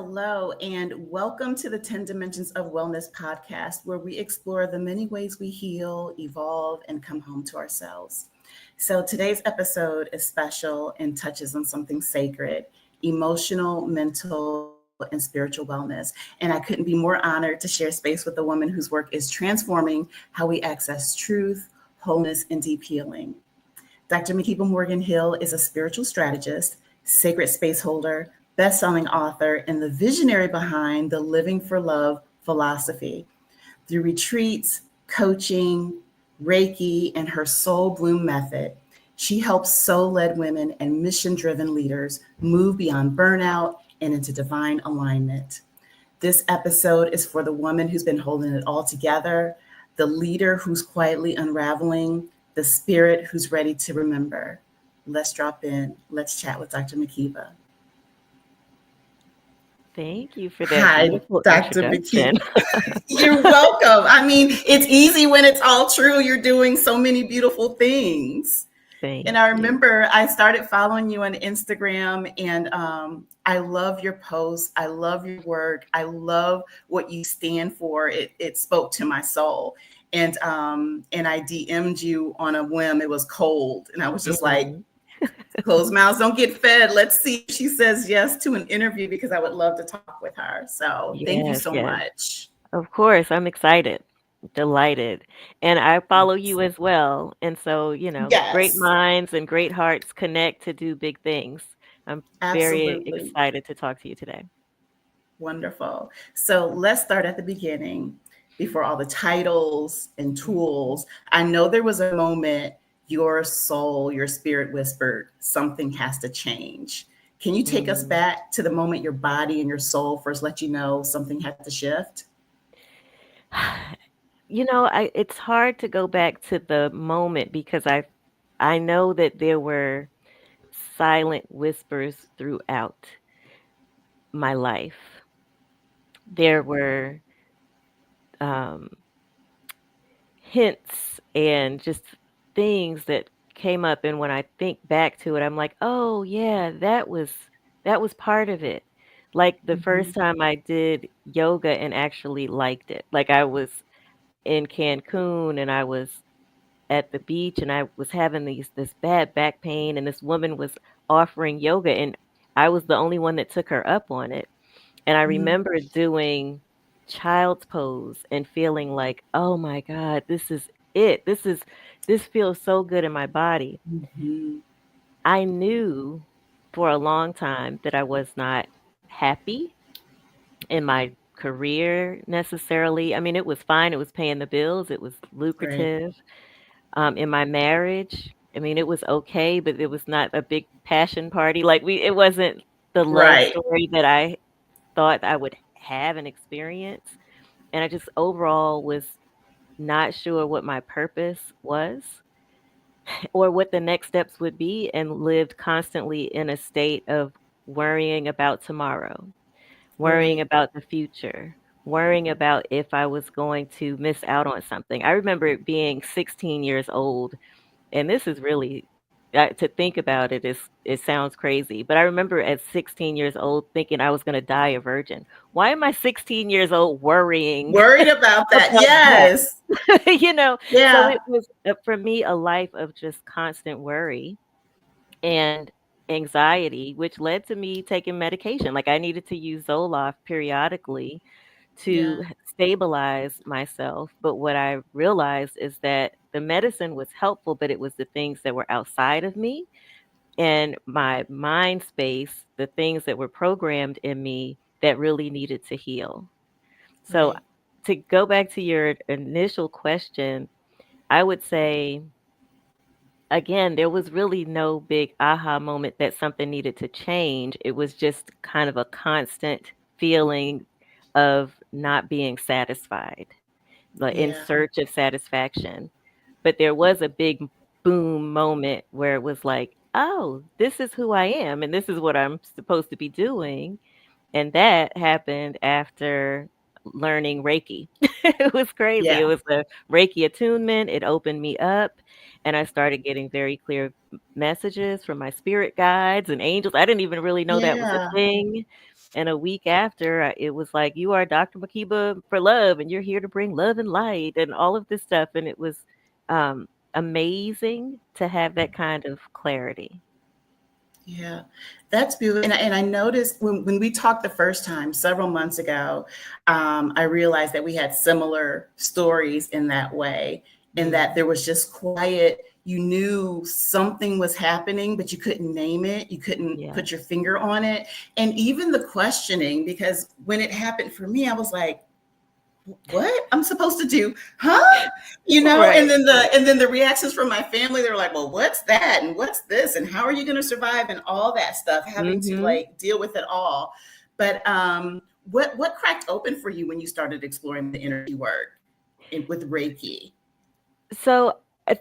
Hello, and welcome to the 10 Dimensions of Wellness podcast, where we explore the many ways we heal, evolve, and come home to ourselves. So, today's episode is special and touches on something sacred: emotional, mental, and spiritual wellness. And I couldn't be more honored to share space with a woman whose work is transforming how we access truth, wholeness, and deep healing. Dr. Makeba Morgan Hill is a spiritual strategist, sacred space holder, best-selling author, and the visionary behind the Living for Love philosophy. Through retreats, coaching, Reiki, and her Soul Bloom method, she helps soul-led women and mission-driven leaders move beyond burnout and into divine alignment. This episode is for the woman who's been holding it all together, the leader who's quietly unraveling, the spirit who's ready to remember. Let's drop in. Let's chat with Dr. Makeba. Thank you for that Hi, beautiful Dr. introduction. Makeba. You're welcome. I mean, it's easy when it's all true. You're doing so many beautiful things. Thank And I you. remember I started following you on Instagram, and I love your posts. I love your work. I love what you stand for. It spoke to my soul. And I DM'd you on a whim. It was cold, and I was just like, Mhm. closed mouths don't get fed. Let's see if she says yes to an interview because I would love to talk with her. So thank you Yes, so yes. much. Of course, I'm excited, delighted. And I follow you Yes. as well. And so, great Yes, minds and great hearts connect to do big things. I'm very absolutely. excited to talk to you today. Wonderful. So let's start at the beginning before all the titles and Mhm. tools. I know there was a moment your soul, your spirit whispered, something has to change. Can you take us Mm. back to the moment your body and your soul first let you know something had to shift? It's hard to go back to the moment because I know that there were silent whispers throughout my life. There were um, hints and just things that came up, and when I think back to it, I'm like, oh yeah, that was part of it. Like the Mhm. first time I did yoga and actually liked it. Like I was in Cancun and I was at the beach and I was having this bad back pain, and this woman was offering yoga, and I was the only one that took her up on it. And I Mhm. remember doing child's pose and feeling like, "Oh my god, this is it. This feels so good in my body." Mhm. I knew for a long time that I was not happy in my career necessarily. I mean, it was fine. It was paying the bills. It was Right. lucrative. In my marriage, I mean, it was okay, but it was not a big passion party. Like it wasn't the love Right. story that I thought I would have and experience. And I just overall was not sure what my purpose was or what the next steps would be, and lived constantly in a state of worrying about tomorrow, worrying Right. about the future, worrying about if I was going to miss out on something. I remember being 16 years old, and this is really to think about it sounds crazy, but I remember at 16 years old thinking I was going to die a virgin. Why am I 16 years old worrying Worried about that. about that? Yes. So Yeah. it was for me a life of just constant worry and anxiety, which led to me taking medication. Like I needed to use Zoloft periodically to Yeah. stabilize myself. But what I realized is that the medicine was helpful, but it was the things that were outside of me and my mind space, the things that were programmed in me that really needed to heal. So Right. to go back to your initial question, I would say again, there was really no big aha moment that something needed to change. It was just kind of a constant feeling of not being satisfied, like in Yeah. search of satisfaction. But there was a big boom moment where it was like, oh, this is who I am and this is what I'm supposed to be doing. And that happened after learning Reiki. It was crazy. It Yeah. was a Reiki attunement. It opened me up, and I started getting very clear messages from my spirit guides and angels. I didn't even really know that was a Yeah. thing. And a week after, it was like, you are Dr. Makeba for love, and you're here to bring love and light and all of this stuff. And it was um, amazing to have that kind of clarity. Yeah, that's beautiful. And I noticed when we talked the first time several months ago, I realized that we had similar stories in that way, in Yeah. that there was just quiet. You knew something was happening, but you couldn't name it. You couldn't Yeah. put your finger on it. And even the questioning, because when it happened for me, I was like, what I'm supposed to do, huh? Right. And then the reactions from my family, they're like, well, what's that and what's this and how are you going to survive and all that stuff, having to Hmm. like deal with it all. But what cracked open for you when you started exploring the energy work with Reiki? So uh,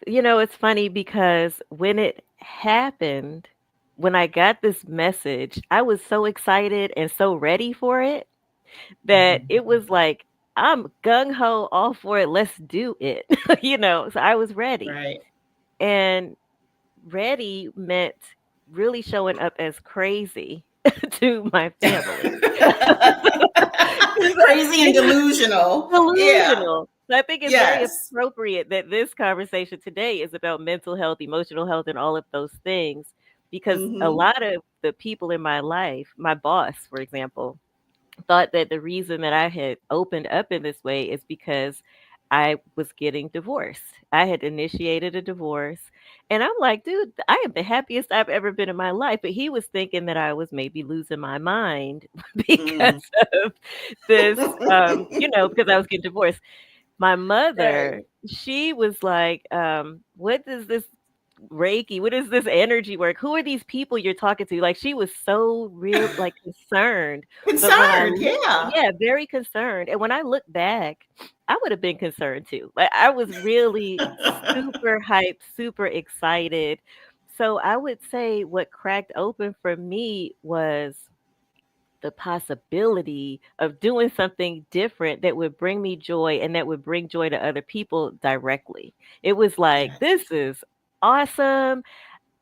it's funny because when it happened, when I got this message, I was so excited and so ready for it that Mhm. it was like, I'm gung ho all for it. Let's do it. So I was ready. Right. And ready meant really showing up as crazy to my family. Crazy and delusional. Yeah. Delusional. So I think it's very Yes. appropriate that this conversation today is about mental health, emotional health, and all of those things, because a Hmm. lot of the people in my life, my boss, for example, thought that the reason that I had opened up in this way is because I was getting divorced. I had initiated a divorce. And I'm like, dude, I am the happiest I've ever been in my life. But he was thinking that I was maybe losing my mind because Mm. of this, because I was getting divorced. My Right. mother, she was like, what does this Reiki, what is this energy work? Who are these people you're talking to? Like, she was so real, like, concerned. But when I Concerned. look Yeah. yeah, very concerned. And when I look back, I would have been concerned too. Like, I was really super hyped, super excited. So I would say what cracked open for me was the possibility of doing something different that would bring me joy and that would bring joy to other people directly. It was like, Yes. this is awesome.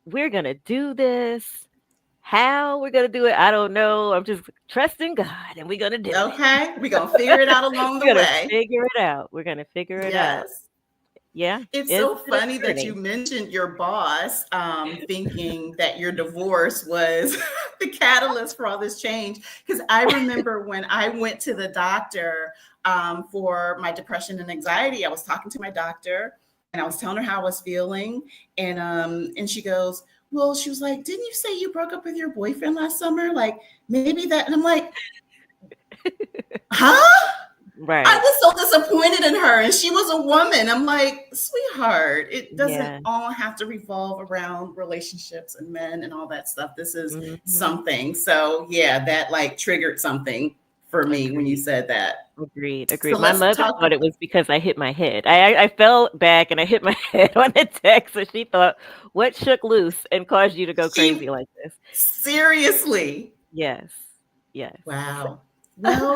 We're going to do this. How we're going to do it, I don't know. I'm just trusting God and we're going to do Okay. We're going to figure it it. out along the We're going to way. figure it out. We're going to figure it out. Yes. Yeah. It's It's so been a funny that you journey. mentioned your boss thinking that your divorce was the catalyst for all this change. Because I remember when I went to the doctor for my depression and anxiety, I was talking to my doctor and I was telling her how I was feeling. And she goes, well, she was like, didn't you say you broke up with your boyfriend last summer? Like maybe that. And I'm like, huh? I Right. was so disappointed in her, and she was a woman. I'm like, sweetheart, it doesn't Yeah. all have to revolve around relationships and men and all that stuff. This is Hmm. something. So, yeah, that like triggered something for me when you Agreed. said that. Agreed, So, agreed. My let's mother talk. thought it was because I hit my head. I fell back and I hit my head on the deck, so she thought, "What shook loose and caused you to go She crazy like this?" seriously. Yes, yes. So Wow. Well,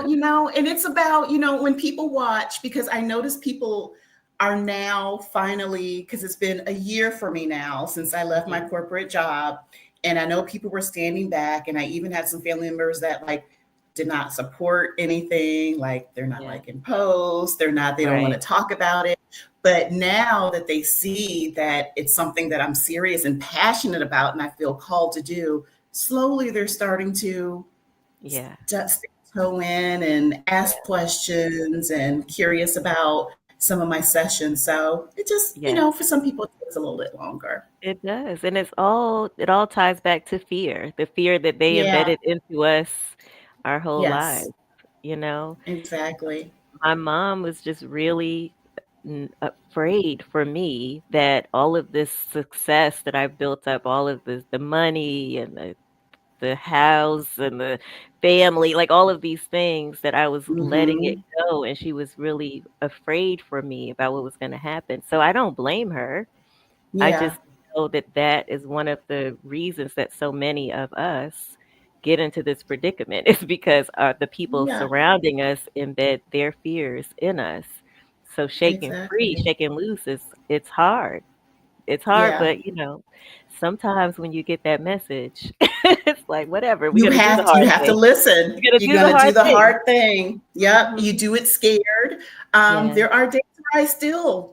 and it's about, when people watch, because I notice people are now finally, because it's been a year for me now since I left my mhm, corporate job. And I know people were standing back, and I even had some family members that like did not support anything. Like they're not yeah, liking posts, they don't want to right. talk about it. But now that they see that it's something that I'm serious and passionate about and I feel called to do, slowly they're starting to Yeah, just toe in and ask yeah, questions and curious about some of my sessions. So it just, yeah. for some people, it takes a little bit longer. It does, and it all ties back to fear, the fear that they Yeah. embedded into us our whole Yes. lives, you know? Exactly. My mom was just really afraid for me that all of this success that I built up, all of the money and the house and the family, like all of these things that I was letting it Hmm. go, and she was really afraid for me about what was going to happen. So I don't blame her. I Yeah. just know that that is one of the reasons that so many of us get into this predicament is because the people Yeah. surrounding us embed their fears in us. So shaking free, Exactly. shaking loose it's hard. It's hard, Yeah. but sometimes when you get that message, it's like, whatever, we're gonna do the you hard have to thing. listen. We're gonna You're do the gonna do hard the thing. hard thing. Yep, you Mhm. do it scared. Yeah. There are days where I still,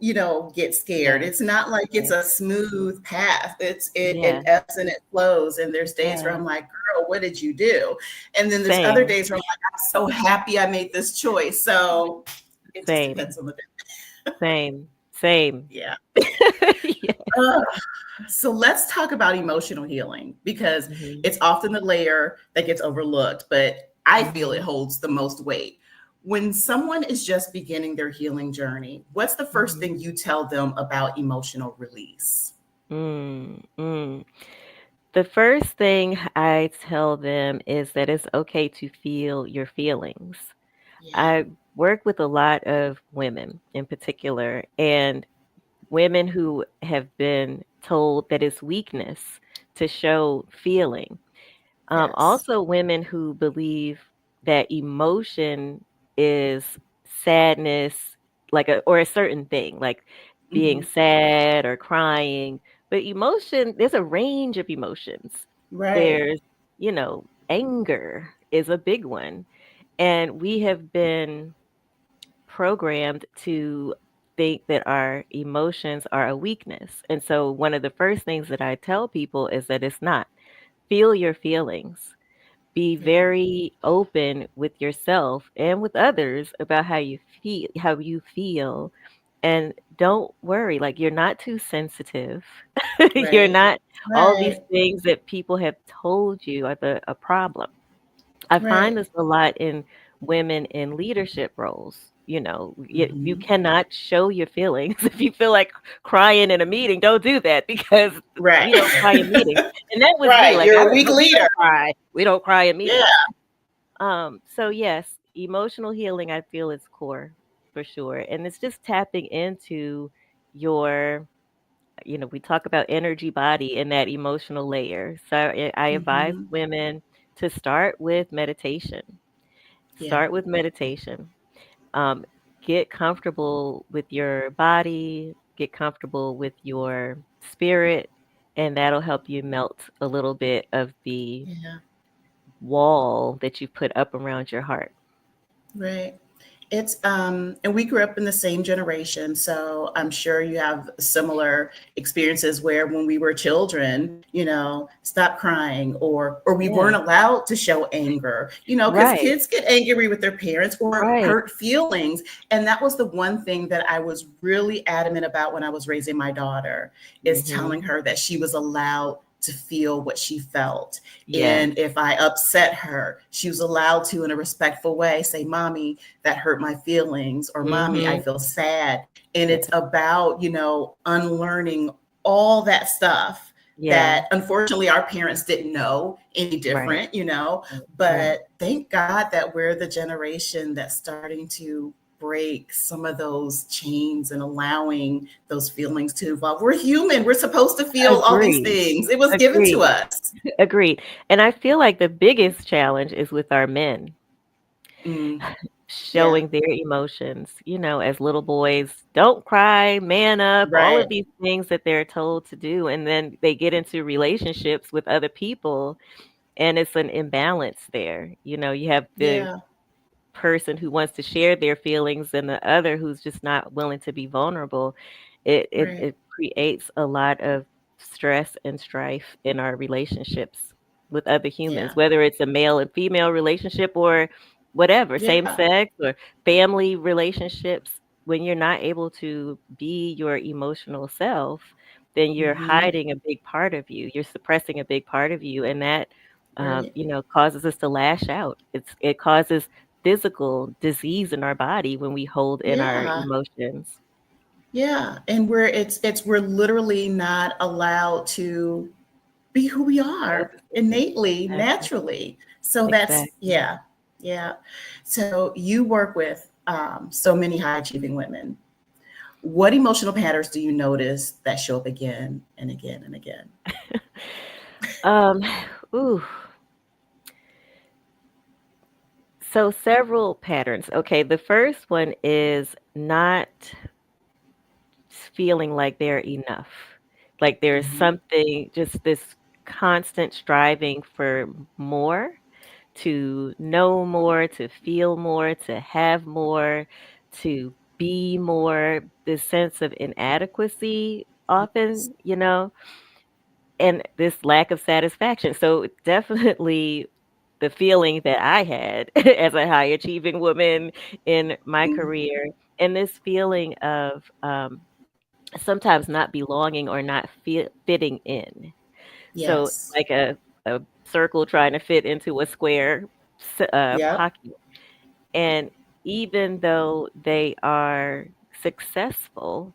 get scared. Yes. It's not like it's Yes. a smooth path. It Yeah. ebbs and it flows. And there's days where Yeah. I'm like, girl, what did you do? And then there's other Same. days where I'm like, I'm so happy I made this choice. So it just Same. depends on the day. Same. Same. Yeah. Yeah. Uh, so let's talk about emotional healing because Mhm. it's often the layer that gets overlooked, but I feel it Mhm. holds the most weight. When someone is just beginning their healing journey, what's the first Mhm. thing you tell them about emotional release? Mm. Mm. The first thing I tell them is that it's okay to feel your feelings. Yeah. I work with a lot of women in particular, and women who have been told that it's weakness to show feeling. Yes. Also, women who believe that emotion is sadness, like or a certain thing, like being Hmm. sad or crying. But emotion, there's a range of emotions. Right. There's, anger is a big one. And we have been programmed to think that our emotions are a weakness. And so, one of the first things that I tell people is that it's not. Feel your feelings, be Yeah. very open with yourself and with others about how you feel, and don't worry, like, you're not too sensitive. You're Right. not all these Right. things that people have told you are a problem. I find Right. this a lot in women in leadership roles. You Hmm. cannot show your feelings. If you feel like crying in a meeting, don't do that because Right. we don't cry in meetings. And that was me. Right. Like, You're a weak we leader. don't cry. We don't cry in Yeah. meetings. So yes, emotional healing I feel is core for sure. And it's just tapping into your, we talk about energy, body, and that emotional layer. So I advise Hmm. women to start with meditation. Yeah. Start with meditation. Um, get comfortable with your body, get comfortable with your spirit, and that'll help you melt a little bit of the Yeah. wall that you put up around your heart. Right. It's and we grew up in the same generation, so I'm sure you have similar experiences where when we were children, stop crying or we Yeah. weren't allowed to show anger, because Right. kids get angry with their parents or Right. hurt feelings. And that was the one thing that I was really adamant about when I was raising my daughter, is telling Mhm. her that she was allowed to feel what she felt. Yes. And if I upset her, she was allowed to, in a respectful way, say, Mommy, that hurt my feelings, or Mommy, I Mhm. feel sad. And Yeah. it's about, unlearning all that stuff Yeah. that unfortunately our parents didn't know any Right. different, Right. Right. but thank God that we're the generation that's starting to break some of those chains and allowing those feelings to evolve. We're human. We're supposed to feel all these Agreed. things. It was given to Agreed. us. Agreed. And I feel like the biggest challenge is with our men. Mm, yeah, Showing their emotions, as little boys, don't cry, man up, all of right. these things that they're told to do. And then they get into relationships with other people, and it's an imbalance there. You have the Yeah, person who wants to share their feelings and the other who's just not willing to be vulnerable. It right. creates a lot of stress and strife in our relationships with other humans, Yeah, whether it's a male and female relationship or whatever, same yeah. sex or family relationships. When you're not able to be your emotional self, then you're Hmm. hiding a big part of you. You're suppressing a big part of you, and that Right. causes us to lash out. It causes physical disease in our body when we hold in our Yeah. emotions. Yeah. And we're literally not allowed to be who we are Absolutely. innately, Absolutely. naturally. So that's, Exactly. yeah. Yeah. So you work with so many high achieving women. What emotional patterns do you notice that show up again and again and again? Um, ooh. So several patterns. Okay, the first one is not feeling like they're enough. Like there's Mhm. something, just this constant striving for more, to know more, to feel more, to have more, to be more, this sense of inadequacy Yes. often, and this lack of satisfaction. So definitely the feeling that I had as a high achieving woman in my Mhm. career, and this feeling of sometimes not belonging or not fitting in. So Yes. like a circle trying to fit into a square Yep. pocket. And even though they are successful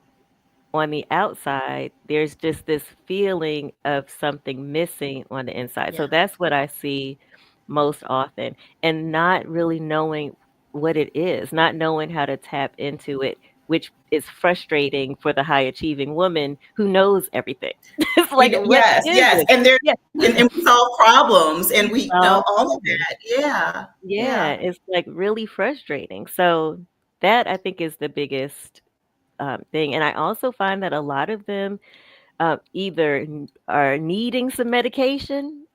on the outside, there's just this feeling of something missing on the inside. So Yeah. that's what I see most often, and not really knowing what it is, not knowing how to tap into it, which is frustrating for the high achieving woman who knows everything. It's We like, what yes, is yes, it? and there Yeah. and we solve problems, and We we know solve all of problems. that. Yeah. Yeah, Yeah. it's like really frustrating. So that I think is the biggest thing. And I also find that a lot of them either are needing some medication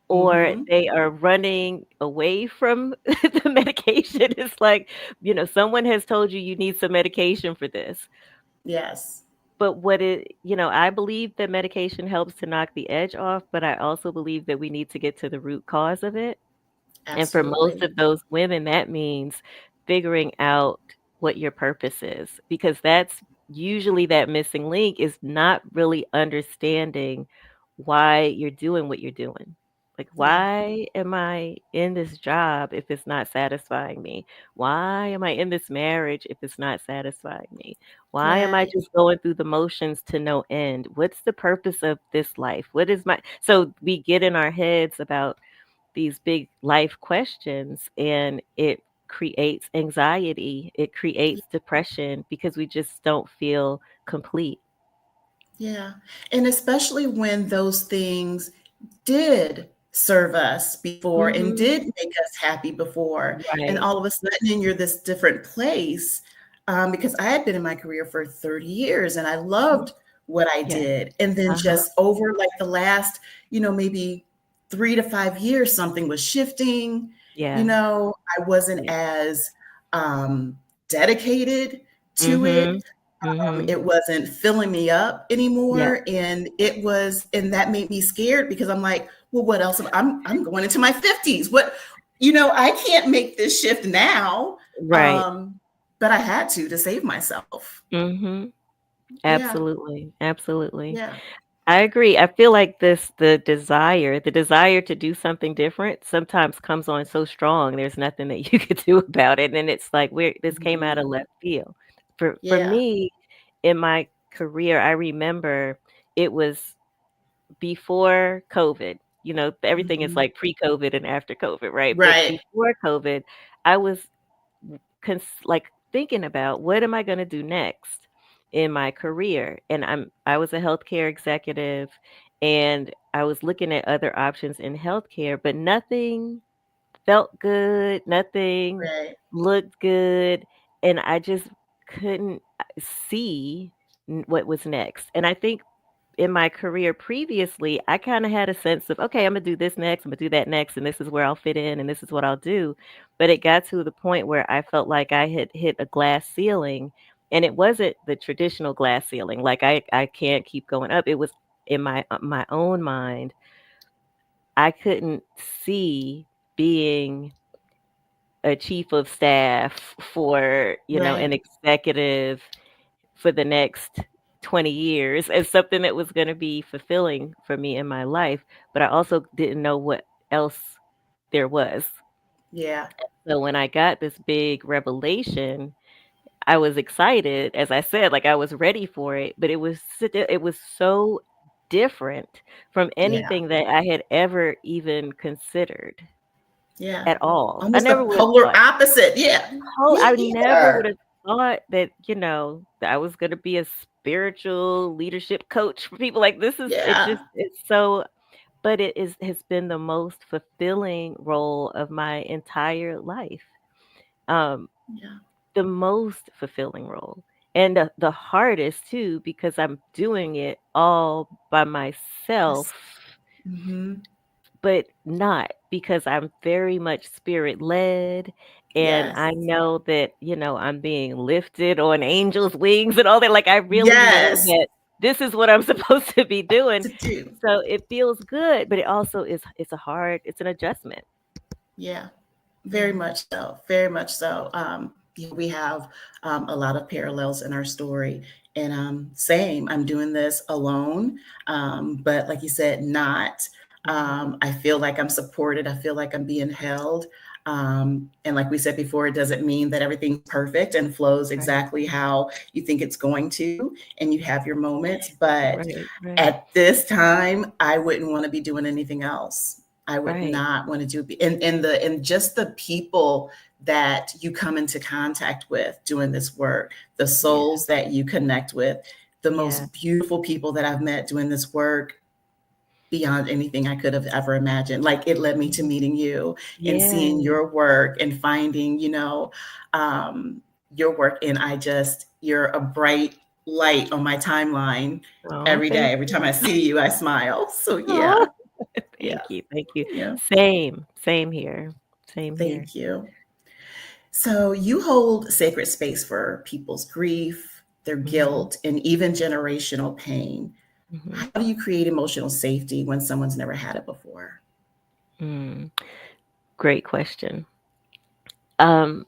or Mhm. they are running away from the medication. It's like, someone has told you you need some medication for this. Yes. But I believe that medication helps to knock the edge off, but I also believe that we need to get to the root cause of it. And for most Absolutely. of those women, that means figuring out what your purpose is, because that's usually that missing link, is not really understanding why you're doing what you're doing. Like, Yeah. why am I in this job if it's not satisfying me? Why am I in this marriage if it's not satisfying me? Why am I Right. just going through the motions to no end? What's the purpose of this life? What is my So we get in our heads about these big life questions, and it creates anxiety, it Y creates depression because we just don't feel complete. yeah, and especially when those things did serve us before and Mhm. did make us happy before, and Right. all of a sudden you're this different place, because I had been in my career for 30 years and I Mhm. loved what I Yeah. did, and then Uh-huh. just over, like, the last, maybe 3 to 5 years, something was shifting, Yeah. I wasn't Yeah. as, um, dedicated to it, Mhm. Mhm. it wasn't filling me up Yeah. anymore, and that made me scared because I'm like, well, what else? I'm going into my 50s. I can't make this shift now. Right. But I had to save myself. Mhm. Yeah, Absolutely. Absolutely. yeah, I agree. I feel like the desire to do something different sometimes comes on so strong, there's nothing that you could do about it, and it's like, where this came out of mhm, left field. For yeah, me, in my career, I remember it was before COVID. Everything is mhm, like pre-COVID and after COVID, right? But right, before COVID, I was like thinking about, what am I going to do next in my career? And I was a healthcare executive, and I was looking at other options in healthcare, but nothing felt good, nothing right, looked good, and I just couldn't see what was next. And I think in my career previously, I kind of had a sense of, okay, I'm gonna do this next, I'm gonna do that next, and this is where I'll fit in, and this is what I'll do. But it got to the point where I felt like I had hit a glass ceiling, and it wasn't the traditional glass ceiling. Like, I can't keep going up. It was in my own mind. I couldn't see being a chief of staff for, an right, executive for the next 20 years as something that was going to be fulfilling for me in my life, but I also didn't know what else there was. yeah, So when I got this big revelation, I was excited, as I said, like I was ready for it, but it was so different from yeah, anything that I had ever even considered yeah. at all. I Almost never a would have polar thought. opposite. Yeah, Oh, me I never would either. have thought that, that I was gonna be a spiritual leadership coach for people. Like, this is it Yeah, just it's so, but has been the most fulfilling role of my entire life. Um, yeah, the most fulfilling role. and the hardest too, because I'm doing it all by myself, Mm-hmm. but not because I'm very much spirit led. And Yes. I know that, I'm being lifted on angels' wings and all that. Like, I really know Yes. that this is what I'm supposed to be doing. To do. So it feels good, but it also it's an adjustment. Yeah. Very Mhm. much so. Very much so. Yeah, we have a lot of parallels in our story. And same, I'm doing this alone. But like you said, not. Mhm. I feel like I'm supported. I feel like I'm being held. And like we said before, it doesn't mean that everything's perfect and flows Right. exactly how you think it's going to, and you have your moments. But Right. Right. at this time, I wouldn't want to be doing anything else. I would Right. not want to do in just the people that you come into contact with doing this work, the Yeah. souls that you connect with, the Yeah. most beautiful people that I've met doing this work beyond anything I could have ever imagined. Like it led me to Mhm. meeting you and Yeah. seeing your work and finding, your work. And you're a bright light on my timeline Oh, every day. thank Every you. time I see you, I smile. So Oh, yeah, yeah, thank you. Thank you. yeah. Same. Same here. Same here. Thank you. So you hold sacred space for people's grief, their Mhm. guilt, and even generational pain. How Mhm. do you create emotional safety when someone's never had it before? Mm. Great question. Um,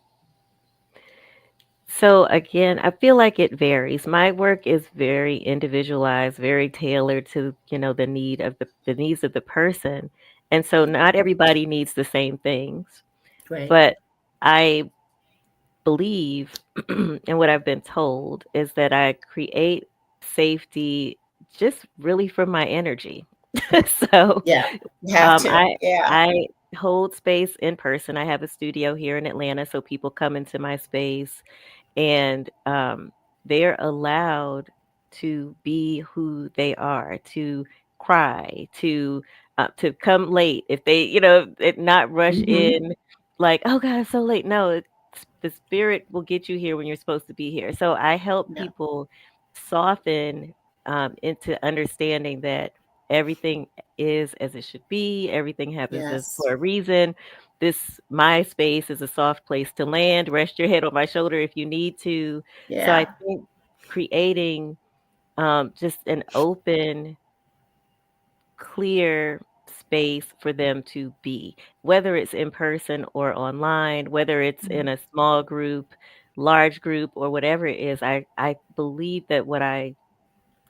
so again, I feel like it varies. My work is very individualized, very tailored to, the needs of the person. And so Right, not everybody needs the same things. right. But I believe and what I've been told is that I create safety just really from my energy. So Yeah, you have to. I Yeah. I hold space in person. I have a studio here in Atlanta, so people come into my space and they're allowed to be who they are, to cry, to come late if they, not rush Hmm. in like, oh God, it's so late. No, the spirit will get you here when you're supposed to be here. So I help Yeah. people soften into understanding that everything is as it should be. Everything happens as Yes. for a reason. This my space is a soft place to land. Rest your head on my shoulder if you need to. So I Yeah. think creating just an open, clear space for them to be, whether it's in person or online, whether it's in Mhm. a small group, large group, or whatever it is. I believe that what I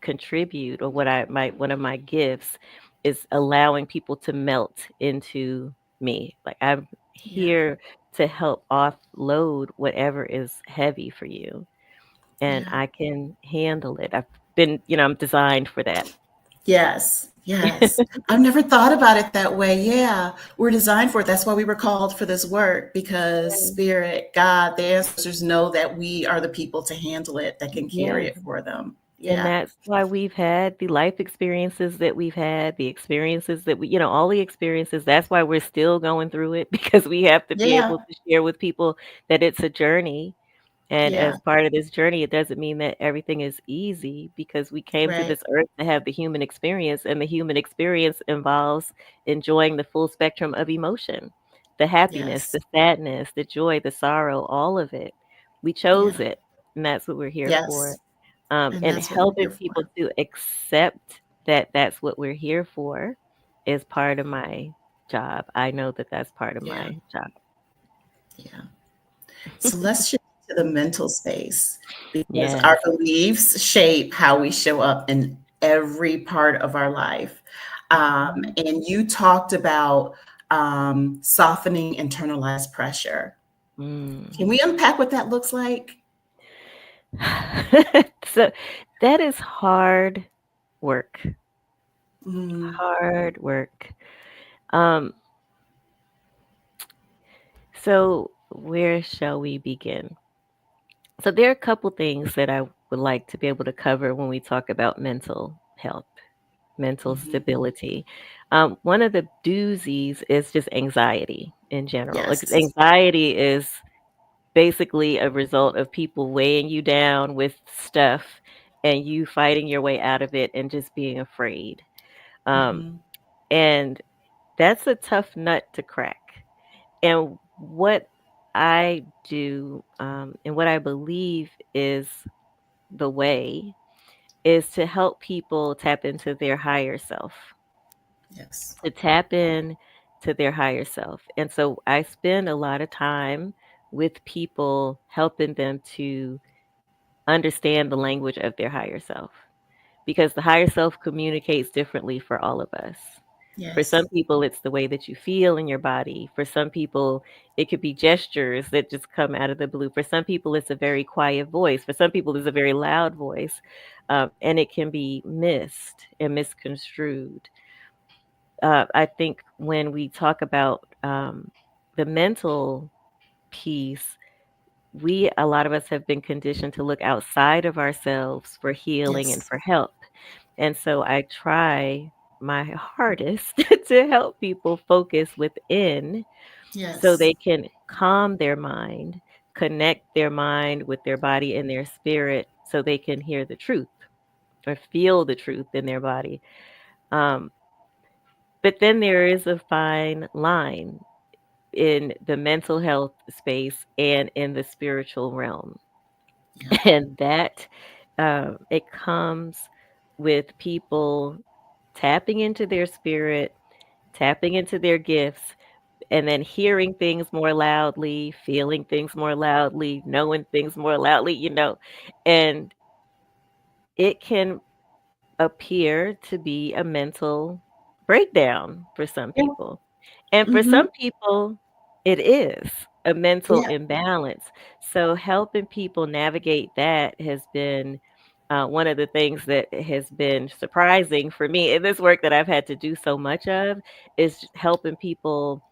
contribute or what I might one of my gifts is allowing people to melt into me. Like I'm Yeah. here to help offload whatever is heavy for you and Yeah. I can handle it. I'm designed for that. Yes. Yes. I've never thought about it that way. Yeah. We're designed for it. That's why we were called for this work because Spirit, God, the ancestors know that we are the people to handle it, that can carry Yeah. it for them. And Yeah. that's why we've had the life experiences that we've had, the experiences that all the experiences. That's why we're still going through it because we have to be Yeah. able to share with people that it's a journey. And Yeah. as part of this journey, it doesn't mean that everything is easy because we came to Right. this earth to have the human experience, and the human experience involves enjoying the full spectrum of emotion, the happiness, Yes. the sadness, the joy, the sorrow, all of it. We Yeah. chose it, and that's what we're here for. Yes. And And that's what we're helping here people for. to accept that that's what we're here for is part of my job. I know that that's part of Yeah. my job. Yeah. So let's shift to the mental space because Yes. our beliefs shape how we show up in every part of our life. Mhm. And you talked about softening internalized pressure. Mm. Can we unpack what that looks like? So that is hard work. Mm, Hard work. Um, so where shall we begin? So there are a couple things that I would like to be able to cover when we talk about mental health, mental mhm. stability. One of the doozies is just anxiety in general. Like Yes. anxiety is basically a result of people weighing you down with stuff and you fighting your way out of it and just being afraid. Um, Mhm. and that's a tough nut to crack. And what I do, and what I believe is the way, is to help people tap into their higher self, Yes. to tap in to their higher self. And so I spend a lot of time with people helping them to understand the language of their higher self, because the higher self communicates differently for all of us. For Yes. some people, it's the way that you feel in your body. For some people, it could be gestures that just come out of the blue. For some people, it's a very quiet voice. For some people, it's a very loud voice. And it can be missed and misconstrued. I think when we talk about the mental piece, a lot of us have been conditioned to look outside of ourselves for healing and Yes. for help. And so I try my hardest to help people focus within so Yes. they can calm their mind, connect their mind with their body and their spirit so they can hear the truth or feel the truth in their body. Um, but then there is a fine line in the mental health space and in the spiritual realm. Yeah. And that it comes with people tapping into their spirit, tapping into their gifts, and then hearing things more loudly, feeling things more loudly, knowing things more loudly, and it can appear to be a mental breakdown for some Yeah. people. And for Mhm. some people, it is a mental Yeah. imbalance. So helping people navigate that has been one of the things that has been surprising for me in this work that I've had to do so much of, is helping people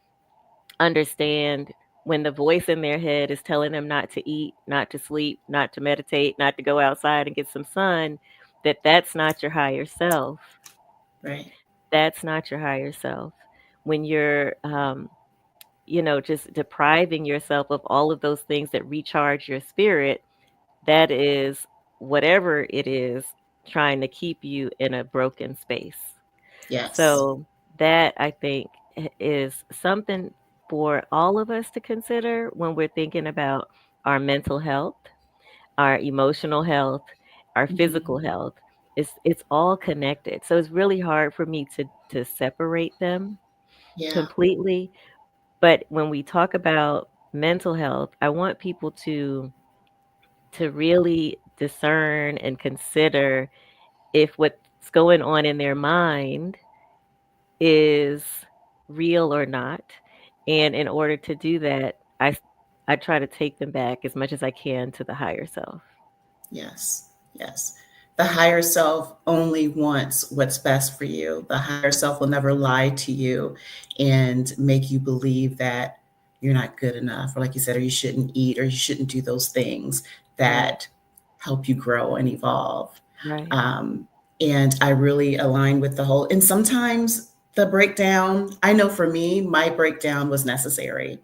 understand when the voice in their head is telling them not to eat, not to sleep, not to meditate, not to go outside and get some sun, that that's not your higher self. Right. That's not your higher self. When you're just depriving yourself of all of those things that recharge your spirit, that is whatever it is trying to keep you in a broken space. Yes. So that, I think, is something for all of us to consider when we're thinking about our mental health, our emotional health, our Mhm. physical health. It's all connected. So it's really hard for me to separate them Yeah. completely. But when we talk about mental health, I want people to really discern and consider if what's going on in their mind is real or not. And in order to do that, I try to take them back as much as I can to the higher self. Yes. Yes. The higher self only wants what's best for you. The higher self will never lie to you and make you believe that you're not good enough, or like you said, or you shouldn't eat, or you shouldn't do those things Right. that help you grow and evolve. Right. Um, and I really align with the whole. And sometimes the breakdown, I know for me, my breakdown was necessary.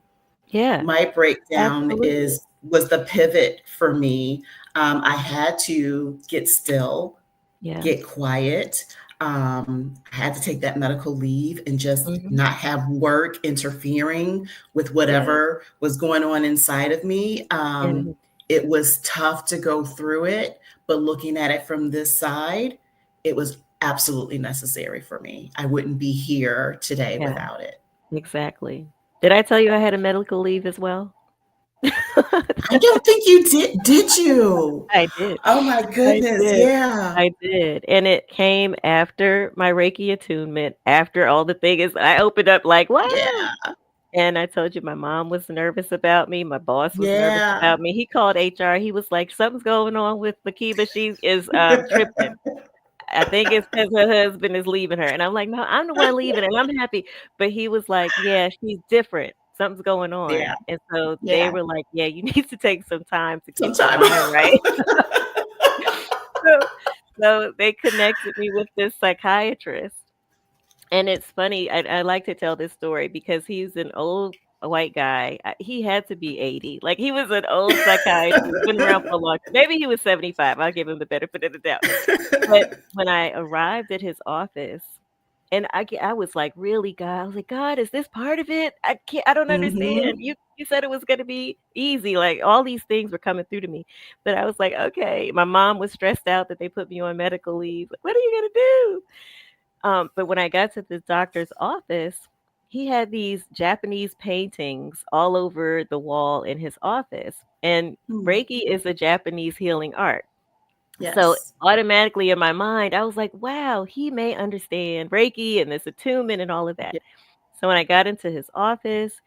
Yeah. My breakdown Absolutely. was the pivot for me. I had to get still, Yeah. get quiet. I had to take that medical leave and just Hmm. not have work interfering with Yeah. whatever was going on inside of me. And It was tough to go through it, but looking at it from this side, it was absolutely necessary for me. I wouldn't be here today yeah, without it. exactly. Did I tell you I had a medical leave as well? I don't think you did you? I did. Oh my I goodness, did. yeah. I did. And it came after my Reiki attunement, after all the things. I opened up like, "What?" Yeah, And I told you my mom was nervous about me, my boss was nervous yeah. about me. He called HR, he was like, "Something's going on with Makeba, she is, tripping. I think it's because her husband is leaving her." And I'm like, "No, I'm the one leaving and I'm happy." But he was like, "Yeah, she's different. Something's going Yeah, on." And so they yeah. were like, "Yeah, you need to take some time to get your Sometime. mind right." So so they connected me with this psychiatrist. And it's funny, I like to tell this story because he's an old white guy. He had to be 80. Like, he was an old psychiatrist, been around for a long time. Maybe he was 75. I'll give him the benefit of the doubt. But when I arrived at his office, and I was like, "Really, God?" I was like, "God, is this part of it? I don't understand. Mm-hmm. You said it was gonna be easy." Like, all these things were coming through to me. But I was like, "Okay." My mom was stressed out that they put me on medical leave. Like, "What are you gonna do?" But when I got to the doctor's office, he had these Japanese paintings all over the wall in his office. And Reiki is a Japanese healing art. So Yes. automatically in my mind, I was like, wow, he may understand Reiki and this attunement and all of that. Yeah. So when I got into his office,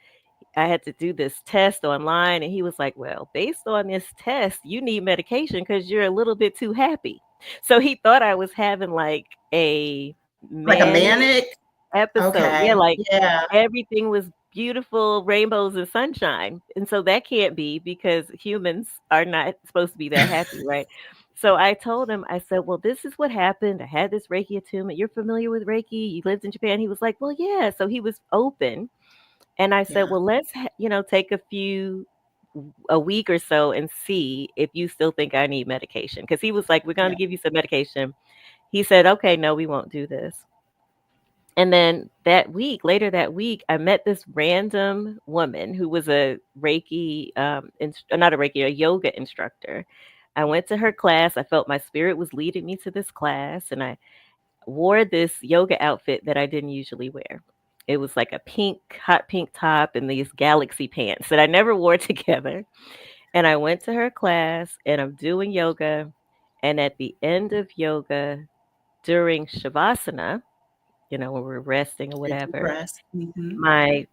I had to do this test online, and he was like, well, based on this test, you need medication because you're a little bit too happy. So he thought I was having like a Like a manic manic. episode. Yeah, Okay. like Yeah. everything was beautiful, rainbows and sunshine. And so that can't be because humans are not supposed to be that happy, right? So I told him, I said, well, this is what happened. I had this Reiki attunement. You're familiar with Reiki? You lived in Japan. He was like, well, yeah. So he was open. And I said, Yeah. well, let's, take a week or so and see if you still think I need medication. Because he was like, we're going Yeah. to give you some medication. He said, okay, no, we won't do this. And then later that week, I met this random woman who was a Reiki, not a Reiki, a yoga instructor. I went to her class. I felt my spirit was leading me to this class, and I wore this yoga outfit that I didn't usually wear. It was like a hot pink top and these galaxy pants that I never wore together. And I went to her class and I'm doing yoga. And at the end of yoga, during Shavasana, when we're resting or Take deep whatever, breaths. Mm-hmm. my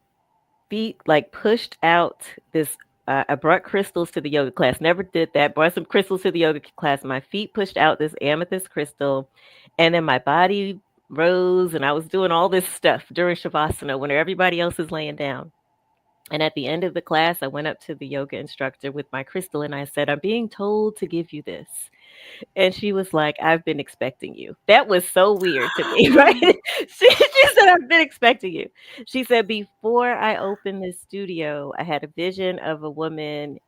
feet like pushed out this. I brought crystals to the yoga class. Never did that. Brought some crystals to the yoga class. My feet pushed out this amethyst crystal, and then my body rose, and I was doing all this stuff during Shavasana when everybody else is laying down. And at the end of the class, I went up to the yoga instructor with my crystal, and I said, "I'm being told to give you this." And she was like, "I've been expecting you." That was so weird to me, right? She said, "I've been expecting you." She said, "Before I opened this studio, I had a vision of a woman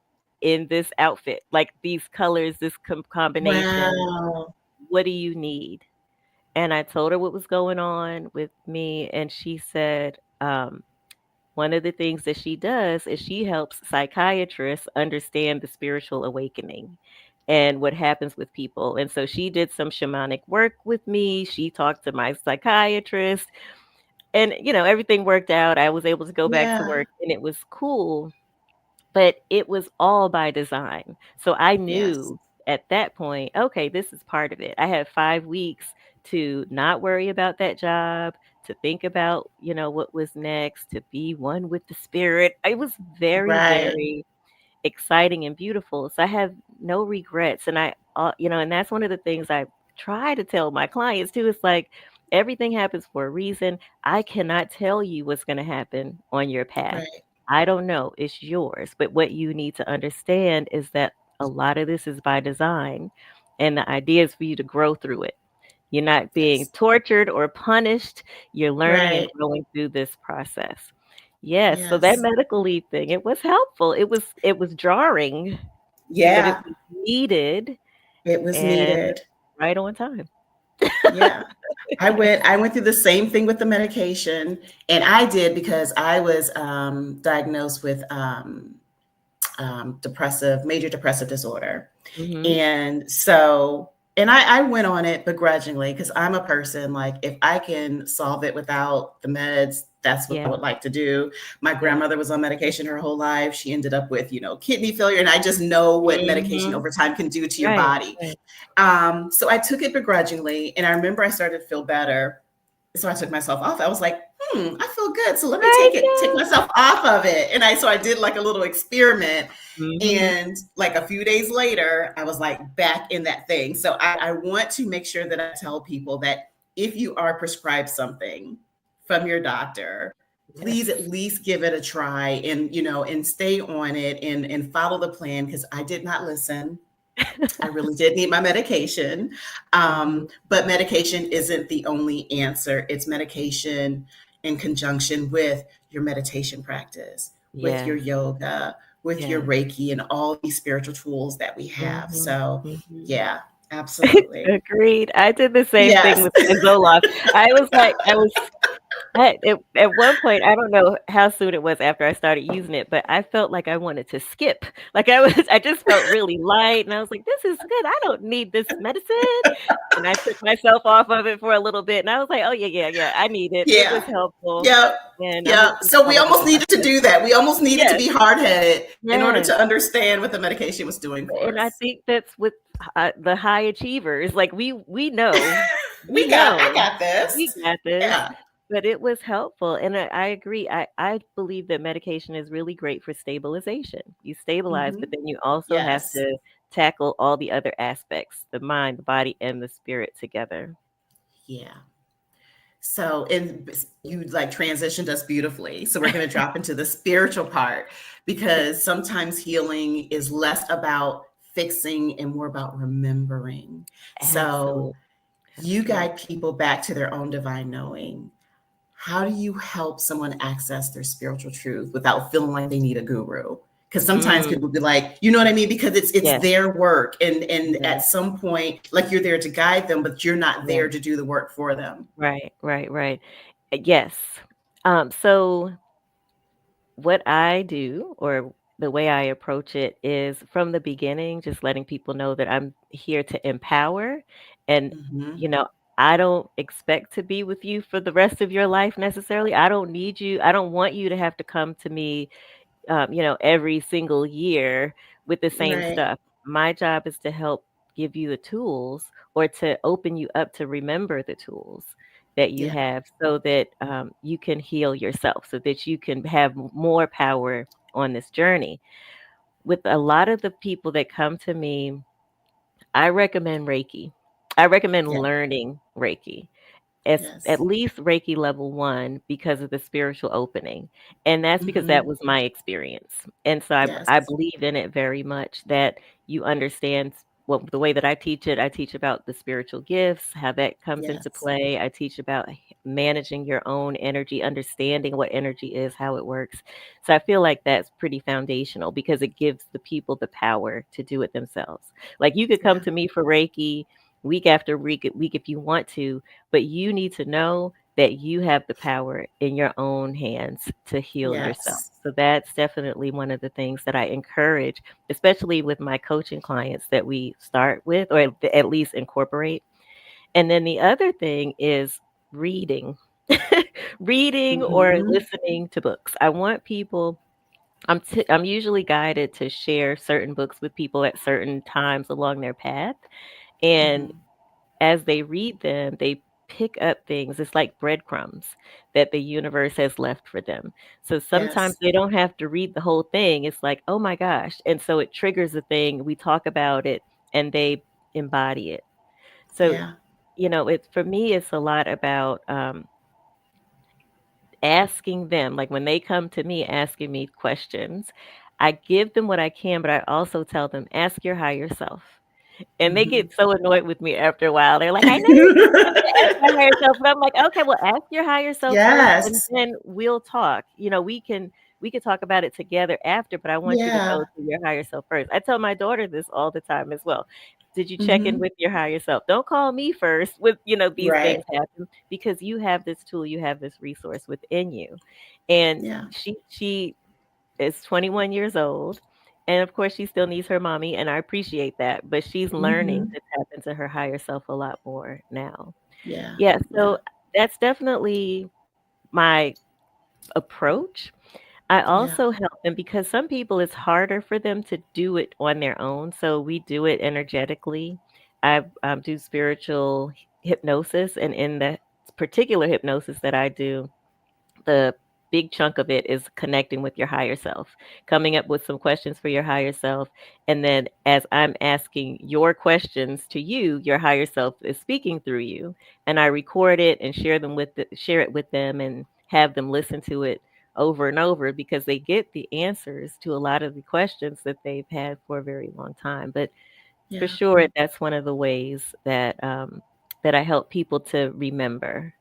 in this outfit, like these colors, this combination. Wow. What do you need?" And I told her what was going on with me. And she said, one of the things that she does is she helps psychiatrists understand the spiritual awakening and what happens with people. And so she did some shamanic work with me. She talked to my psychiatrist, and everything worked out. I was able to go back to Yeah. work, and it was cool, but it was all by design. So I Yes. knew at that point, okay, this is part of it. I had 5 weeks to not worry about that job, to think about, what was next, to be one with the spirit. It was very, Right. very exciting and beautiful. So I have no regrets. And and that's one of the things I try to tell my clients too. It's like everything happens for a reason. I cannot tell you what's going to happen on your path. Right. I don't know. It's yours. But what you need to understand is that a lot of this is by design. And the idea is for you to grow through it. You're not being Yes. tortured or punished. You're learning and Right. growing through this process. Yes, so that Yes. medical leave thing, it was helpful. It was jarring, but it Yeah. was needed It was and needed. right on time. Yeah. I went through the same thing with the medication, and I did because I was diagnosed with major depressive disorder. Mhm. And so, and I went on it begrudgingly because I'm a person like, if I can solve it without the meds, that's what I Yeah, would like to do. My yeah. grandmother was on medication her whole life. She ended up with, kidney failure. And I just know what medication Mhm. over time can do to your Right, body. right. So I took it begrudgingly. And I remember I started to feel better. So I took myself off. I was like, I feel good. So let me I take know. myself off of it. And I did like a little experiment. Mhm. And like a few days later, I was like back in that thing. So I want to make sure that I tell people that if you are prescribed something from your doctor, please Yes. at least give it a try and stay on it and follow the plan because I did not listen. I really did need my medication. Mhm. But medication isn't the only answer. It's medication in conjunction with your meditation practice, with your Yes. yoga, with your Yes. Reiki, and all these spiritual tools that we have. Mhm. So, Mhm. yeah, absolutely. Agreed. I did the same thing Yes. with the Zoloft. I was at one point, I don't know how soon it was after I started using it, but I felt like I wanted to skip. Like I just felt really light, and I was like, "This is good. I don't need this medicine." And I took myself off of it for a little bit, and I was like, "Oh yeah, yeah, yeah. I need it. It was Yeah. helpful, Yeah. and I'm Yeah. looking So we forward to almost the rest needed to of do it." that. We almost needed to Yes, be hard headed in order yes. to understand what the medication was doing for And I us. think that's with, the high achievers, like, we I know, got we this. got this, Yeah. but it was helpful, and I agree, I believe that medication is really great for stabilization. You stabilize, Hmm. but then you also have Yes. to tackle all the other aspects, the mind, the body, and the spirit together. Yeah. So, and you like transitioned us beautifully. So, we're going to drop into the spiritual part because sometimes healing is less about fixing and more about remembering. So, Absolutely, you absolutely. guide people back to their own divine knowing. How do you help someone access their spiritual truth without feeling like they need a guru? Because sometimes Mm, people be like, you know what I mean? Because it's yes, their work, and yes, at some point, like you're there to guide them, but you're not yes. there to do the work for them. Right, right, right. Yes. So what I do, or the way I approach it, is from the beginning, just letting people know that I'm here to empower. And, Hmm. you know, I don't expect to be with you for the rest of your life necessarily. I don't need you. I don't want you to have to come to me, every single year with the same Right. stuff. My job is to help give you the tools, or to open you up to remember the tools that you Yeah. have, so that you can heal yourself, so that you can have more power on this journey. With a lot of the people that come to me, I recommend Reiki. I recommend Yeah. learning Reiki, as at Yes. least Reiki level 1, because of the spiritual opening, and that's because that Hmm. was my experience, and so I Yes. believe in it very much, that you understand, well, the way that I teach about the spiritual gifts, how that comes into Yes. play. I teach about managing your own energy, understanding what energy is, how it works. So I feel like that's pretty foundational, because it gives the people the power to do it themselves. Like, you could come Yeah. to me for Reiki week after week if you want to, but you need to know that you have the power in your own hands to heal yourself. Yes. So that's definitely one of the things that I encourage, especially with my coaching clients, that we start with, or at least incorporate. And then the other thing is reading. Reading or Hmm. listening to books. I want people, I'm usually guided to share certain books with people at certain times along their path. And Hmm. as they read them, they pick up things. It's like breadcrumbs that the universe has left for them. So sometimes Yes. they don't have to read the whole thing. It's like, oh my gosh. And so it triggers a thing. We talk about it, and they embody it. So, Yeah. it's, for me, it's a lot about asking them, like when they come to me asking me questions, I give them what I can, but I also tell them, ask your higher self. And they Hmm. get so annoyed with me after a while. They're like, "I know you just said to ask your higher self." But I'm like, "Okay, well, ask your higher self first, and Yes. then we'll talk. We can talk about it together after, but I want you to go Yeah. to your higher self first." I tell my daughter this all the time as well. Did you check in Hmm. with your higher self? Don't call me first with, these Right. things happen, because you have this tool, you have this resource within you. And Yeah. she is 21 years old. And of course, she still needs her mommy, and I appreciate that. But she's learning Hmm. to tap into her higher self a lot more now. Yeah. Yeah, Yeah. so that's definitely my approach. I Yeah. also help them, because some people, it's harder for them to do it on their own. So we do it energetically. I do spiritual hypnosis, and in the particular hypnosis that I do, the big chunk of it is connecting with your higher self, coming up with some questions for your higher self. And then as I'm asking your questions to you, your higher self is speaking through you. And I record it and share it with them, and have them listen to it over and over, because they get the answers to a lot of the questions that they've had for a very long time. But for Yeah. sure, that's one of the ways that I help people to remember,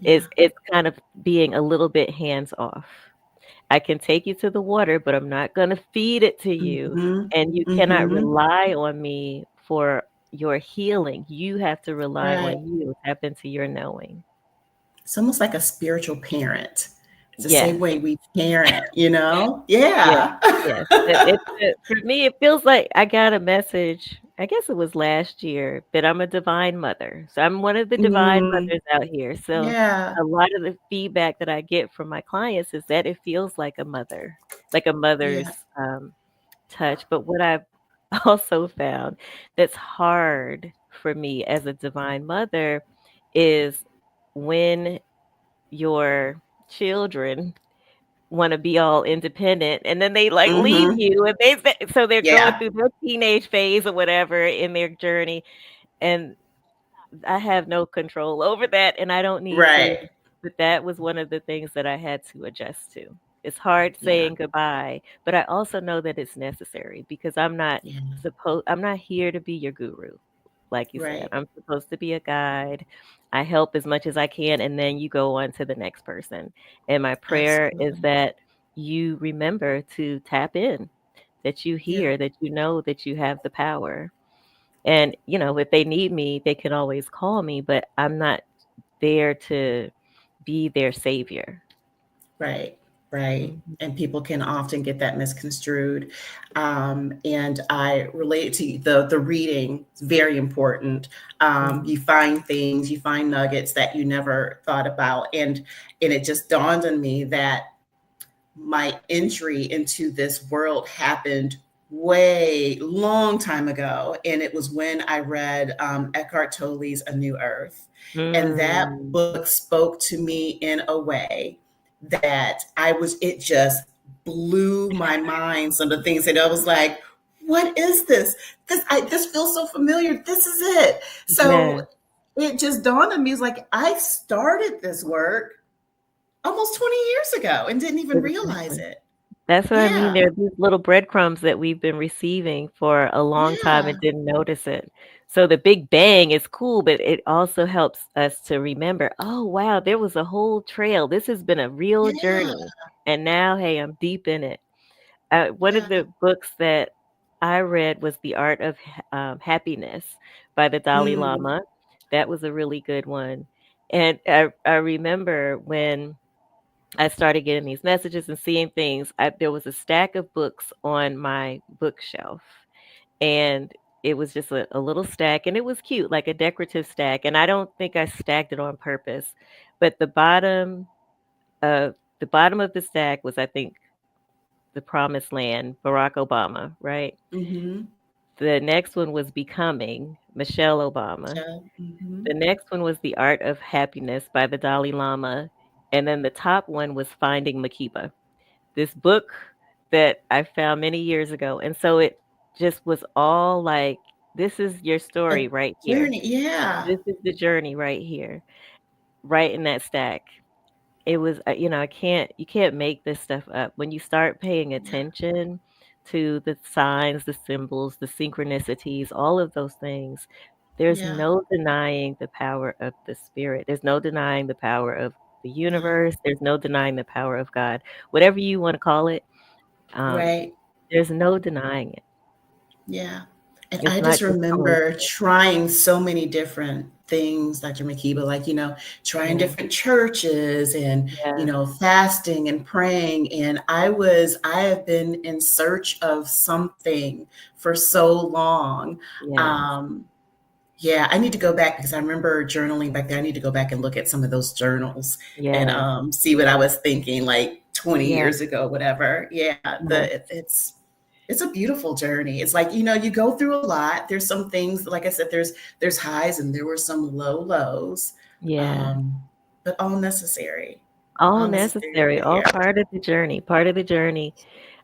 Yeah. it's kind of being a little bit hands off. I can take you to the water, but I'm not going to feed it to you. Mhm. And you cannot Mhm. rely on me for your healing. You have to rely Right. on you, tap into your knowing. It's almost like a spiritual parent. It's the same Yes. way we parent, you know? Yes, Yeah. yes. It for me, it feels like I got a message, I guess it was last year, that I'm a divine mother. So I'm one of the divine Mm, mothers out here. So yeah. a lot of the feedback that I get from my clients is that it feels like a mother's Yeah. touch. But what I've also found that's hard for me as a divine mother is when your children wanna be all independent, and then they, like, leave Mhm. you, and so they're going Yeah. through their teenage phase or whatever in their journey, and I have no control over that, and I don't need to, Right. but that was one of the things that I had to adjust to. It's hard Yeah. saying goodbye, but I also know that it's necessary because Yeah. I'm not here to be your guru, like you said. Right. I'm supposed to be a guide. I help as much as I can, and then you go on to the next person. And my prayer is Absolutely. that you remember to tap in, that you Yeah. hear, that you know that you have the power. And, if they need me, they can always call me, but I'm not there to be their savior. Right. Right. Mhm, And people can often get that misconstrued. And I relate to the reading. It's very important. mhm, You find things, you find nuggets that you never thought about. And it just dawned on me that my entry into this world happened way long time ago, and it was when I read Eckhart Tolle's A New Earth, and that mm, book spoke to me in a way that it just blew my mind. Some of the things that I was like, what is this? This feels so familiar. This is it. So yeah, it just dawned on me. It's like I started this work almost 20 years ago and didn't even realize exactly. it. That's what I mean, Yeah. there are these little breadcrumbs that we've been receiving for a long time Yeah. and didn't notice it. So the big bang is cool, but it also helps us to remember, "Oh, wow, there was a whole trail. This has been a real Yeah. journey, and now, hey, I'm deep in it." One of Yeah. the books that I read was The Art of Happiness by the Dalai Mm. Lama. That was a really good one. And I remember when I started getting these messages and seeing things, there was a stack of books on my bookshelf. And it was just a little stack, and it was cute, like a decorative stack. And I don't think I stacked it on purpose. But the bottom of the stack was, I think, The Promised Land, Barack Obama, right? Mhm. The next one was Becoming, Michelle Obama. Yeah. Mhm. The next one was The Art of Happiness by the Dalai Lama. And then the top one was Finding Makeba, this book that I found many years ago. And so it just was all like, this is your A story right here. journey. Yeah. This is the journey right here, right in that stack. It was, you can't make this stuff up. When you start paying Yeah. attention to the signs, the symbols, the synchronicities, all of those things, there's Yeah. no denying the power of the spirit. There's no denying the power of the Yeah. universe. There's no denying the power of God. Whatever you want to call it, um, Right. there's no denying it. Yeah. And It's I not just just remember coincidence. trying so many different things, Dr. Makeba, like, trying Yeah, different churches and, yeah, fasting and praying. And I have been in search of something for so long. yes, Um, Yeah, I need to go back because I remember journaling back there. I need to go back and look at some of those journals and yes, see what I was thinking like 20 yes, years ago, whatever. Yeah, yes, it's a beautiful journey. It's like, you go through a lot. There's some things, like I said, there's highs and there were some low lows, yeah. um, but All all necessary to necessary, get all here. part of the journey, part of the journey.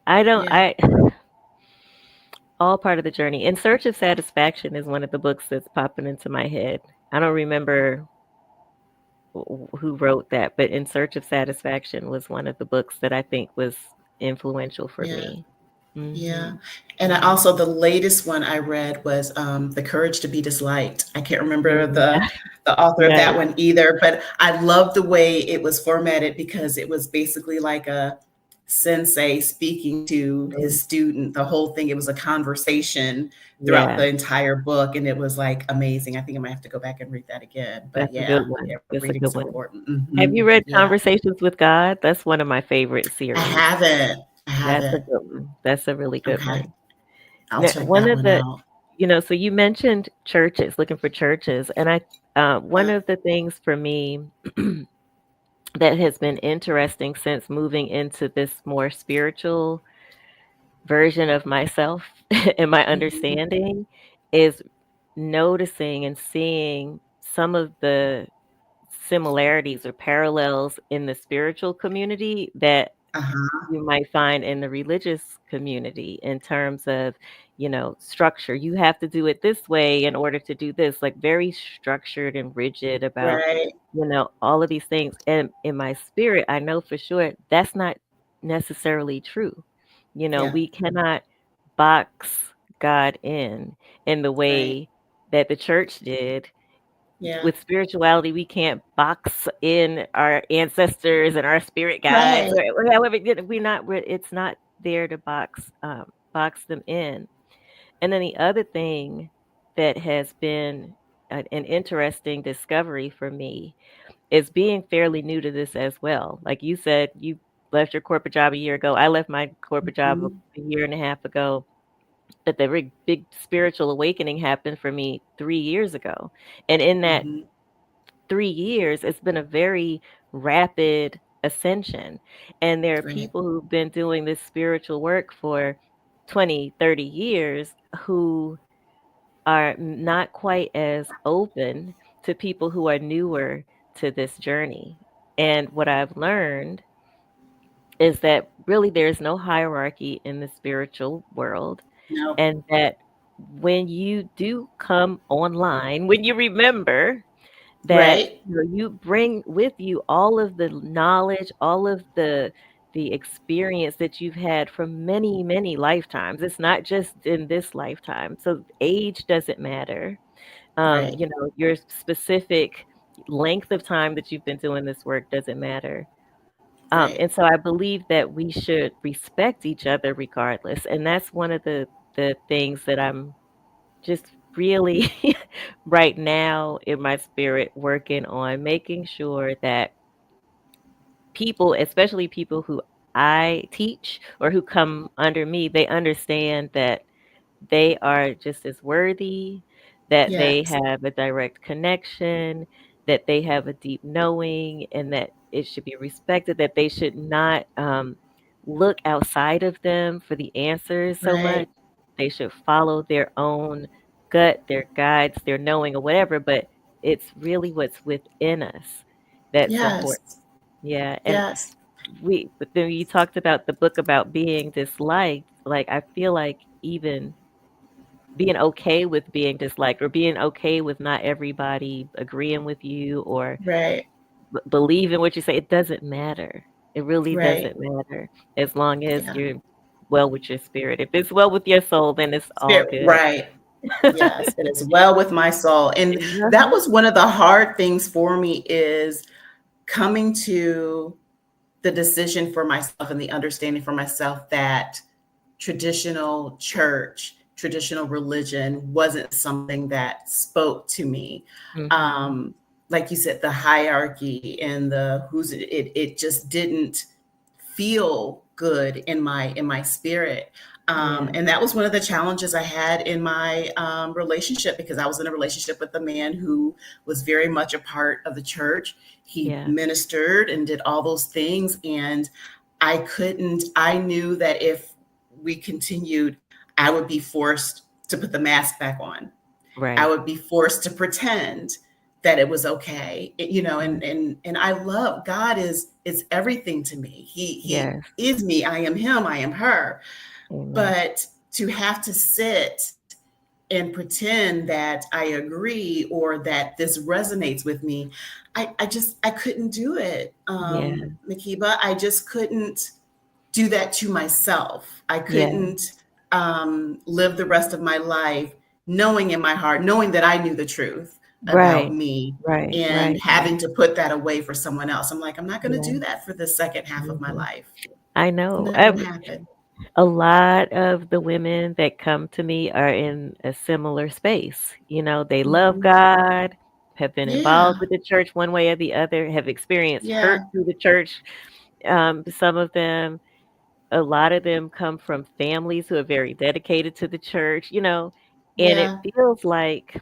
I don't Yeah, I all part of the journey. In Search of Satisfaction is one of the books that's popping into my head. I don't remember who wrote that, but In Search of Satisfaction was one of the books that I think was influential for yeah. me. Yeah. Mhm. And Mhm. the latest one I read was The Courage to Be Disliked. I can't remember Yeah. the author of that Nice. one either, but I love the way it was formatted because it was basically like sensei speaking to Mm, his student. The whole thing, it was a conversation throughout yeah, the entire book, and it was like amazing. I think I might have to go back and read that again. But that's a good yeah, one. yeah, That's a reading's good so one. important. Have you read Yeah, Conversations with God? That's one of my favorite I series. haven't. I That's a haven't. good one. That's a really good Okay, one. I'll Now, check one that of one the, out. so you mentioned churches, looking for churches, and one Uh, of the things for me that has been interesting since moving into this more spiritual version of myself and my mhm. understanding is noticing and seeing some of the similarities or parallels in the spiritual community that Uh-huh. you might find in the religious community in terms of, structure. You have to do it this way in order to do this, like very structured and rigid about, Right. all of these things. And in my spirit, I know for sure that's not necessarily true. Yeah. We cannot box God in the Right. way that the church did. Yeah. With spirituality, we can't box in our ancestors and our spirit guides, Right. or however, it's not there to box them in. And then the other thing that has been an interesting discovery for me is being fairly new to this as well. Like you said, you left your corporate job a year ago. I left my corporate job Mhm. a year and a half ago. But the big spiritual awakening happened for me 3 years ago. And in that Mhm. 3 years, it's been a very rapid ascension. And there are Right. people who've been doing this spiritual work for 20, 30 years who are not quite as open to people who are newer to this journey. And what I've learned is that really there's no hierarchy in the spiritual world, No. and that when you do come online, when you remember that Right. you bring with you all of the knowledge, all of the experience that you've had from many, many lifetimes. It's not just in this lifetime. So age doesn't matter. Right. Your specific length of time that you've been doing this work doesn't matter. Right. And so I believe that we should respect each other regardless. And that's one of the things that I'm just really right now in my spirit working on, making sure that people, especially people who I teach or who come under me, they understand that they are just as worthy, that they Yes. have a direct connection, that they have a deep knowing, and that it should be respected, that they should not look outside of them for the answers so much. Right. They should follow their own gut, their guides, their knowing, or whatever, but it's really what's within us that's Yes. important. Yeah. And Yes. but then you talked about the book about being disliked. Like, I feel like even being okay with being disliked or being okay with not everybody agreeing with you or Right. believing what you say, it doesn't matter. It really Right. doesn't matter as long as Yeah. you're well with your spirit. If it's well with your soul, then it's all Spirit. good. Right. Yes. It is well with my soul. And that Uh-huh. was one of the hard things for me, is coming to the decision for myself and the understanding for myself that traditional church, traditional religion wasn't something that spoke to me. Mhm. Um, like you said, the hierarchy and the who's it just didn't feel good in my spirit. Yeah. And that was one of the challenges I had in my relationship, because I was in a relationship with a man who was very much a part of the church. He Yeah. ministered and did all those things. And I knew that if we continued, I would be forced to put the mask back on. I Right. would be forced to pretend that it was okay. Yeah. And I love God is everything to me. He Yes. is me. I am him. I am her. Amen. But to have to sit and pretend that I agree or that this resonates with me, I couldn't do it, Yeah. Makeba. I just couldn't do that to myself. I Yeah. couldn't live the rest of my life knowing in my heart, knowing that I knew the truth about Right. me, Right. and Right. having to put that away for someone else. I'm like, I'm not going to Yeah. do that for the second half of my Mhm. life. I know. Not going to happen. A lot of the women that come to me are in a similar space. They love Hmm. God, have been involved Yeah. with the church one way or the other, have experienced hurt Yeah. through the church. Some of them, a lot of them come from families who are very dedicated to the church, and it Yeah. feels like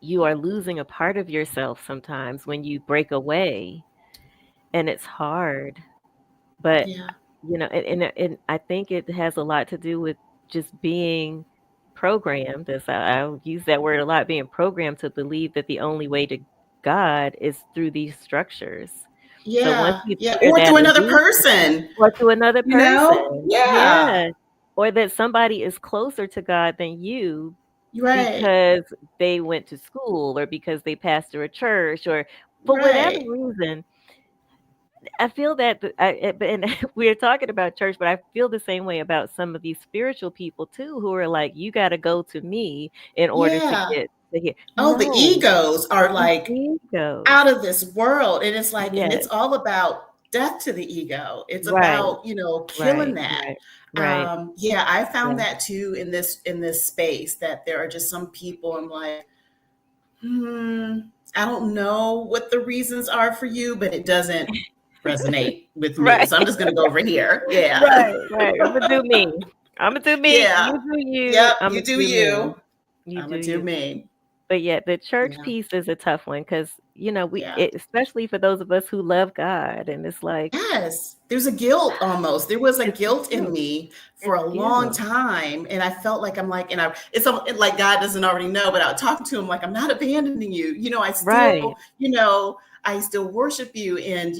you are losing a part of yourself sometimes when you break away, and it's hard. But, Yeah. and I think it has a lot to do with just being programmed, as I'll use that word a lot, being programmed to believe that the only way to God is through these structures. So once Yeah. you Yeah. hear Or that through another illusion, person, or to another you know? person, Yeah. yeah, or that somebody is closer to God than you Right. because they went to school or because they pastor a church or for whatever Right. reason. I feel that and we're talking about church, but I feel the same way about some of these spiritual people too, who are like, you got to go to me in order to Yeah. get to here. Oh, the No, egos are the like egos. out of this world. And it's like, and it's Yes, all about death to the ego. It's right, about, killing right, that. right, right. Yeah, I found Yeah, that too in this space that there are just some people I'm like, hmm, I don't know what the reasons are for you, but it doesn't resonate with me. right, So I'm just gonna go over here. Yeah. right, right. I'm gonna do me. I'm gonna do me. Yeah. You do you. Yep. I'm You gonna do do me. you. You I'm do gonna do you. me. But yeah, the church Yeah. piece is a tough one because Yeah. especially for those of us who love God, and it's like Yes, there's a guilt almost. There was a it's guilt in guilt. me for It's a long guilt. time, and I felt like I'm like, and I, like God doesn't already know, but I was talking to him like, I'm not abandoning you. I Right. still, I still worship you, and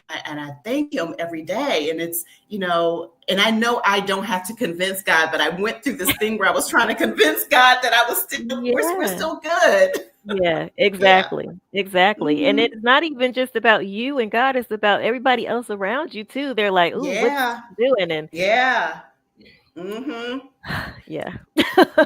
I thank Him every day, and it's, and I know I don't have to convince God, but I went through this thing where I was trying to convince God that I was still, we're Yeah. still good. Yeah, Yeah. exactly. Exactly. And Hmm. it's not even just about you and God, it's about everybody else around you too. They're like, "Ooh, what's Yeah. she doing?" And Yeah. Hmm. yeah.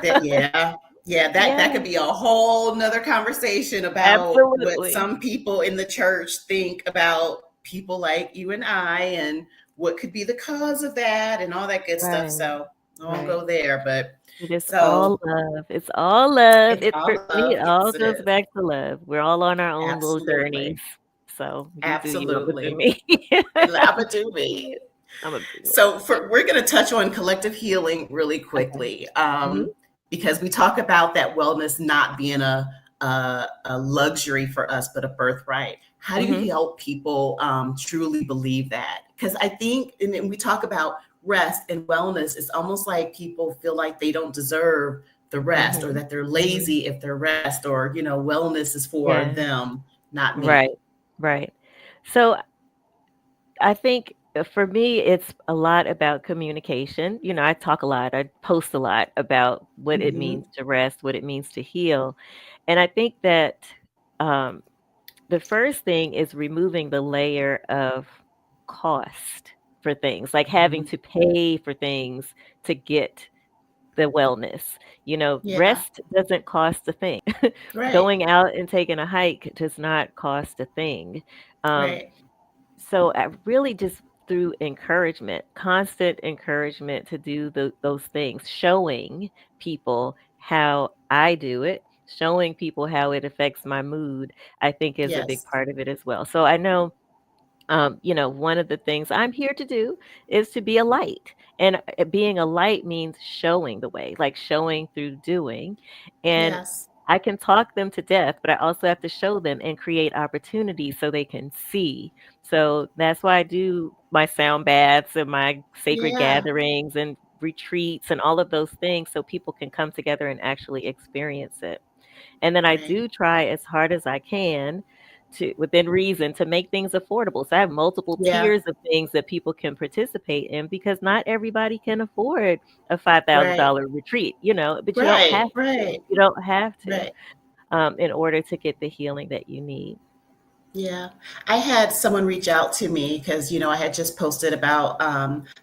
Yeah, yeah, that Yeah, could be a whole nother conversation about what absolutely. some people in the church think about people like you and I, and what could be the cause of that, and all that good stuff. Right. So I won't Right. go there, but It is all so love. It's all love. it's It all for me, love. it all Yes, it goes is. back to love. We're all on our own little Absolutely, journeys. So you do you, Imma do absolutely. me. Lava do me. Imma do me. So we're going to touch on collective healing really Okay. quickly, Mhm, because we talk about that wellness not being a luxury for us, but a birthright. How do you mhm, help people truly believe that? Because I think, and we talk about rest and wellness, it's almost like people feel like they don't deserve the rest, or mhm, that they're mhm. lazy if they're rest, or wellness is for Yeah, them, not right, me. right. So I think for me, it's a lot about communication. I talk a lot, I post a lot about what it Hmm. means to rest, what it means to heal. And I think that um, the first thing is removing the layer of cost for things, like having Hmm. to pay for things to get the wellness. Yeah. Rest doesn't cost a thing. Right. Going out and taking a hike does not cost a thing. Um, Right. so I really just through encouragement, constant encouragement to do those things, showing people how I do it, showing people how it affects my mood, I think is a big Yes. part of it as well. So I know one of the things I'm here to do is to be a light. And being a light means showing the way, like showing through doing. And Yes. I can talk them to death, but I also have to show them and create opportunities so they can see. So that's why I do my sound baths and my sacred Yeah. gatherings and retreats and all of those things so people can come together and actually experience it. And then I Right. do try as hard as I can to within reason to make things affordable. So I have multiple Yeah. tiers of things that people can participate in because not everybody can afford a Right. $5,000 retreat, but you don't have Right. to. Right. You don't have to Right. in order to get the healing that you need. Yeah. I had someone reach out to me because, I had just posted about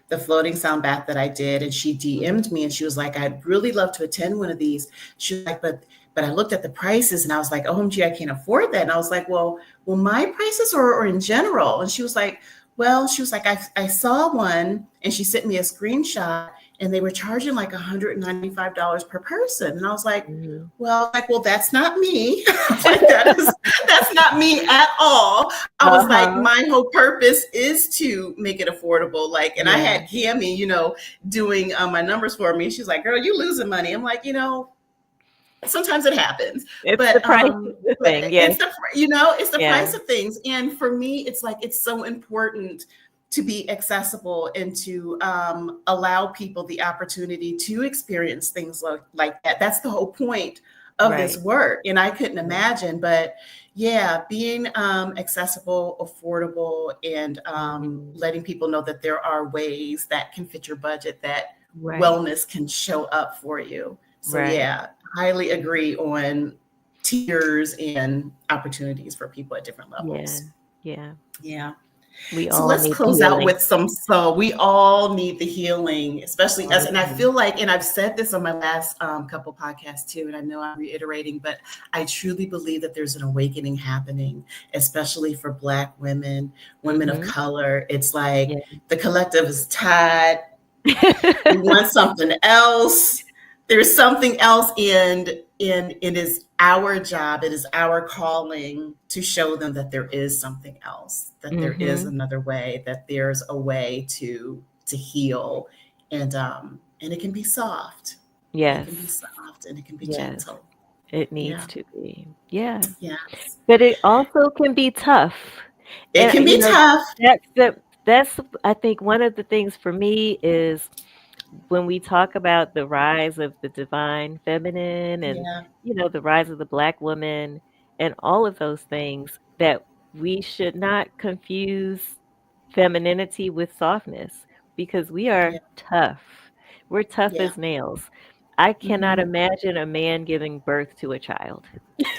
the floating sound bath that I did, and she Mhm. DM'd me and she was like, I'd really love to attend one of these. She was like, but I looked at the prices and I was like, OMG, I can't afford that. And I was like, well, my prices or in general? And she was like, Well, she was like, I saw one, and she sent me a screenshot, and they were charging like $195 per person. And I was like, Mhm. well, that's not me. Like, that's not me at all. I was like, Uh-huh. my whole purpose is to make it affordable. Like, and I Yeah. had Cammy, doing my numbers for me. She's like, girl, you losing money. I'm like, sometimes it happens, It's the but price of the thing. Yes. it's the Yeah. price of things. And for me, it's like it's so important to be accessible and to allow people the opportunity to experience things like that. That's the whole point of this Right. work, and I couldn't Right. imagine. But yeah, being accessible, affordable, and Mhm. letting people know that there are ways that can fit your budget, that Right. wellness can show up for you. So Right. yeah, highly agree on tiers and opportunities for people at different Yeah. levels. Yeah. Yeah. We So all let's need the close out healing. with so we all need the healing, especially us. And I Mhm. feel like, and I've said this on my last couple podcasts too, and I know I'm reiterating, but I truly believe that there's an awakening happening, especially for Black women, women of Mhm. color. It's like Yeah. the collective is tired. We want something else. There's something else, and it is our job, it is our calling to show them that there is something else, that there is Mhm. another way, that there's a way to heal, and it can be soft. It can be Yes. soft and it can be Yes. gentle. It Yeah. needs to be. Yeah. Yes. But it also can be tough. It And, can be tough. that's I think one of the things for me is when we talk about the rise of the divine feminine and, Yeah. the rise of the Black woman and all of those things, that we should not confuse femininity with softness because we are Yeah. tough. We're tough Yeah. as nails. I cannot Hmm. imagine a man giving birth to a child.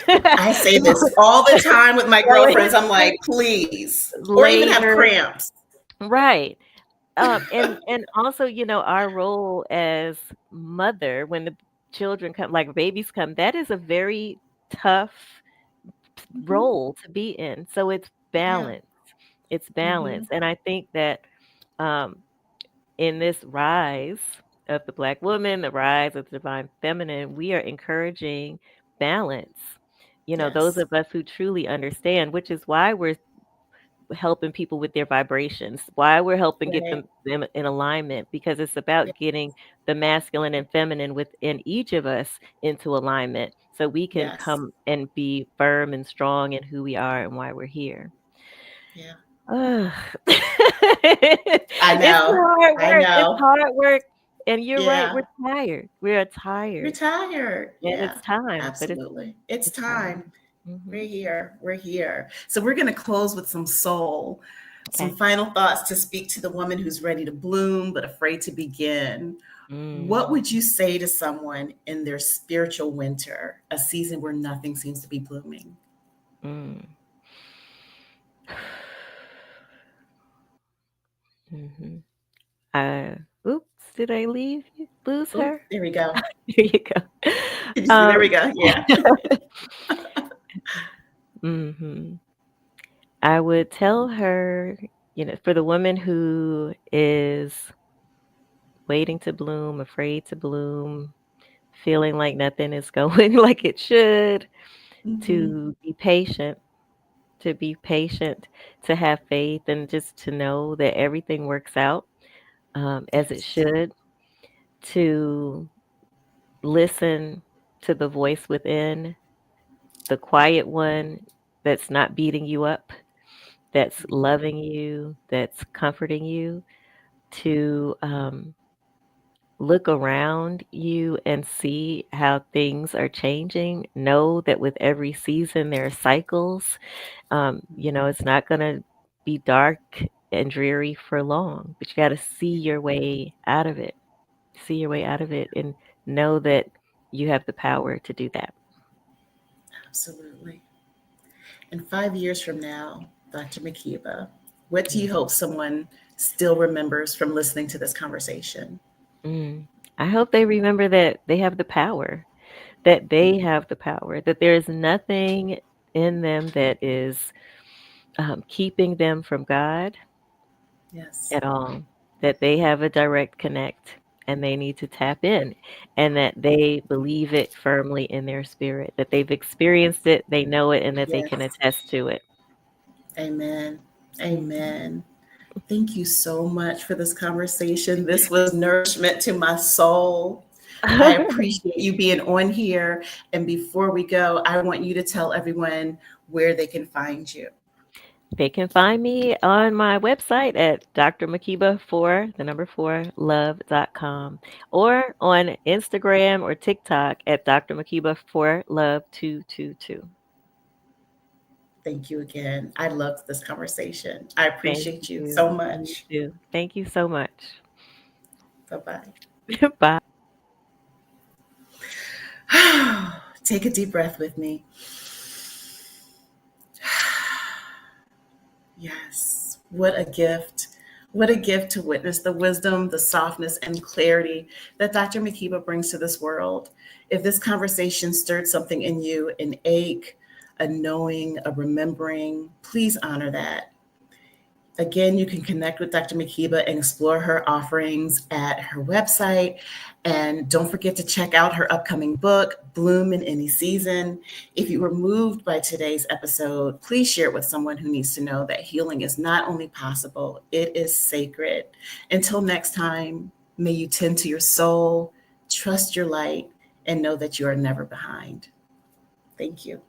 I say this all the time with my girlfriends. I'm Knowing like, please, or even have labor, cramps. right. And also, our role as mother when the children come, like babies come, that is a very tough Hmm. role to be in. So it's Yeah. balance. It's Hmm. balance. And I think that um, in this rise of the Black woman, the rise of the divine feminine, we are encouraging balance. Those Yes. of us who truly understand, which is why we're helping people with their vibrations, why we're helping get Right. them in alignment, because it's Yeah. about getting the masculine and feminine within each of us into alignment so we can Yes. come and be firm and strong in who we are and why we're here. Yeah. Ugh. I It's know. hard I work. It's know. hard work. And you're right, Yeah. we're tired. We are You're tired. tired. And Yeah. it's time, but Absolutely. It's it's time. time. Mhm. We're here. We're here. So we're going to close with some soul, some Okay. final thoughts to speak to the woman who's ready to bloom but afraid to begin. What Mm. would you say to someone in their spiritual winter, a season where nothing seems to be blooming? Mm. Mhm. Uh, oops, did I lose Oh, her? there we go. Here you go. Did you see? There we Um, go. Yeah. mhm. I would tell her, for the woman who is waiting to bloom, afraid to bloom, feeling like nothing is going like it should, Hmm. to be patient, to be patient, to have faith, and just to know that everything works out as it Yes. should, to listen to the voice within, the quiet one that's not beating you up, that's loving you, that's comforting you, to look around you and see how things are changing. Know that with every season, there are cycles. It's not going to be dark and dreary for long, but you got to see Yeah, your way out of it. See your way out of it and know that you have the power to do that. absolutely. And 5 years from now, Dr. Makeba, what do you Mhm. hope someone still remembers from listening to this conversation? Mm. I hope they remember that they have the power, that they have the power, that there is nothing in them that is keeping them from God, Yes. at all. That they have a direct connect and they need to tap in, and that they believe it firmly in their spirit, that they've experienced it, they know it, and that they can Yes. attest to it. Amen. Mhm. Amen. Thank you so much for this conversation. This was nourishment to my soul. I appreciate you being on here. And before we go, I want you to tell everyone where they can find you. They can find me on my website at Dr. Makeba 4, the number 4, love.com, or on Instagram or TikTok at Dr. Makeba 4 love 222. Thank you again. I loved this conversation. I Thank appreciate you you. so You much. too. Thank you so much. Bye bye. Bye. Take a deep breath with me. Yes, what a gift. What a gift to witness the wisdom, the softness, and clarity that Dr. Makeba brings to this world. If this conversation stirred something in you, an ache, a knowing, a remembering, please honor that. Again, you can connect with Dr. Makeba and explore her offerings at her website. And don't forget to check out her upcoming book, Bloom in Any Season. If you were moved by today's episode, please share it with someone who needs to know that healing is not only possible, it is sacred. Until next time, may you tend to your soul, trust your light, and know that you are never behind. Thank you.